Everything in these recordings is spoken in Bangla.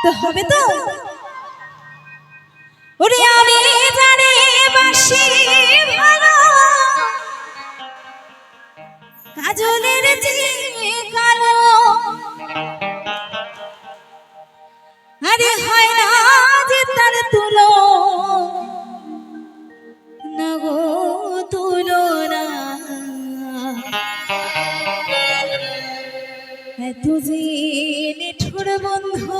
তো হবে তো ওরে আমি জানি বাসি ভালো কাজলের যে কালো আরে হয় না যে তার তুলো না গো তুলো না তুঝে নিঠুর বন্ধু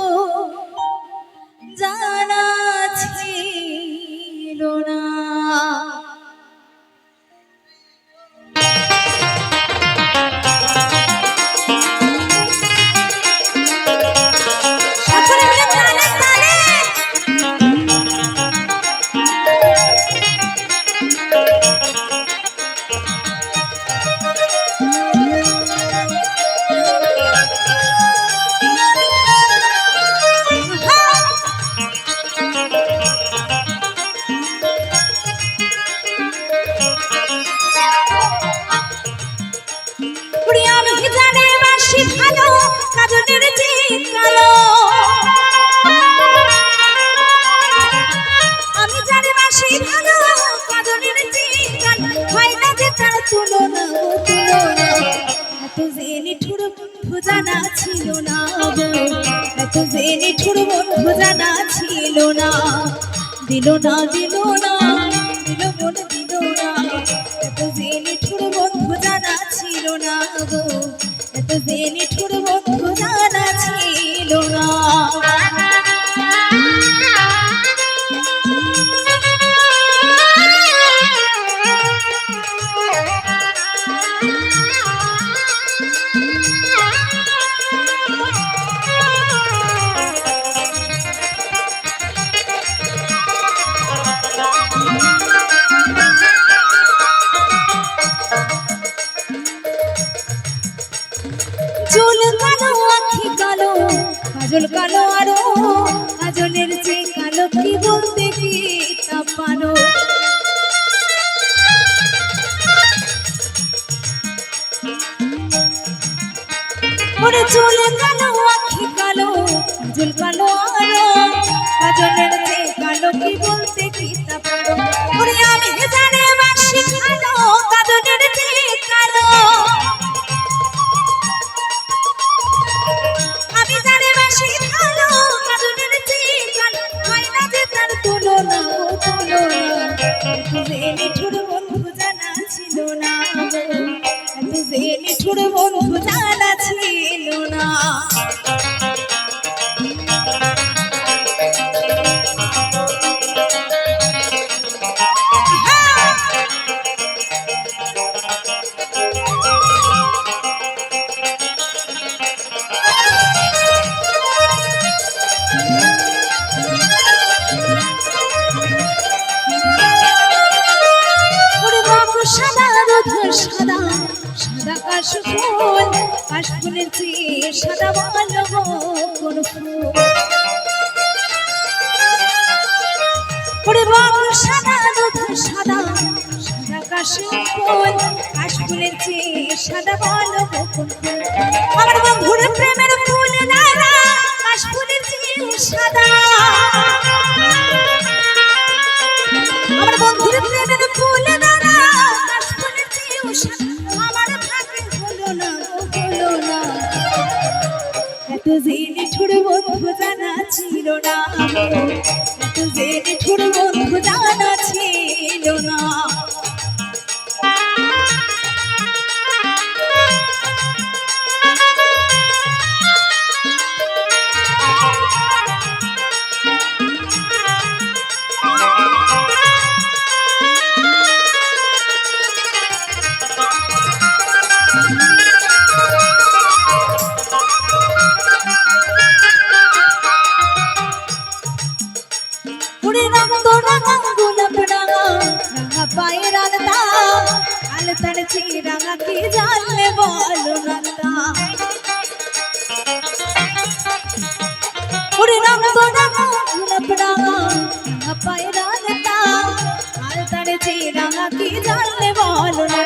জানা ছিল না জানা ছিল না এত যে নিঠুর বন্ধু জানা ছিল না দিল না দিল না দিল মন দিল না এত যে নিঠুর বন্ধু জানা ছিল না গো এত যে নিঠুর বন্ধু জানা ছিল না কাজল কালো আরো কাজলের যে কালো কি বলতে কি তা পারো ওরে চুল কালো আখি কালো কাজল কালো আরো কাজলের যে কালো কি বলতে কি তা পারো ওরে আমি জানে বাসি কালো কাজলের যে কালো নিঠুর বন্ধু জানা ছিল না নিঠুর বন্ধু জানা ছিল না সাদা সাদা কাশফুল কাশফুলের চেয়ে সাদা ভালো কোন ফুল ওরে বাবু সাদা দুধ সাদা সাদা কাশফুল কাশফুলের চেয়ে সাদা ভালো কোন ফুল আমার বন্ধুর প্রেমের ফুল দাদা কাশফুলের চেয়ে সাদা আমার বন্ধুর প্রেমের ফুল দাদা আমার ভাগ্যে হলো না হলো না এত যে নিঠুর বন্ধু জানা ছিল না এত যে নিঠুর বন্ধু জানা ছিল না পায়ের আলতা আলতার চিরাঙা কি জানলে বলো না ওরে রাম তো রাঙা পায়ের আলতা আলতার চিরাঙা কি জানলে বলো না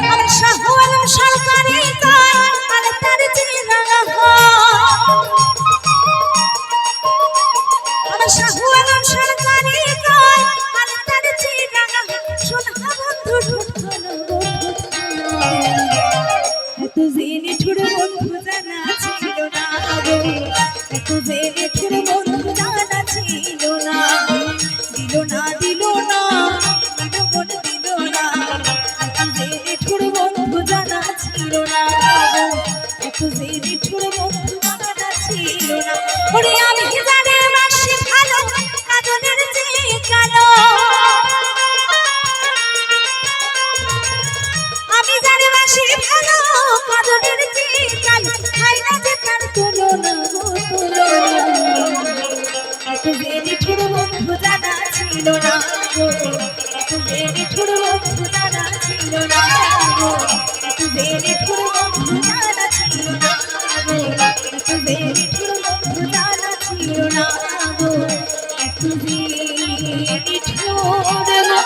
আমার শাহু আলম সরকারি আলতার চিরাঙা এত যে নিঠুর বন্ধু জানা ছিল না গো, এত যে নিঠুর বন্ধু জানা ছিল না। দিল না দিল না দিল মন দিল না, এত যে নিঠুর বন্ধু জানা ছিল না গো, এত যে নিঠুর বন্ধু জানা ছিল না। ওরে আমি জানে বাসি ভালো কাজলের চেয়ে কালো, আমি জানি বাসি ভালো কাজলের চেয়ে কালো, খাই না যে তার তুলনা গো তুলনা। এত যে নিঠুর বন্ধু জানা ছিল না গো, এত যে নিঠুর বন্ধু জানা ছিল না গো, এত যে নিঠুর বন্ধু জানা ছিল না গো, এত যে নিঠুর বন্ধু জানা ছিল না গো, এত যে নিঠুর বন্ধু জানা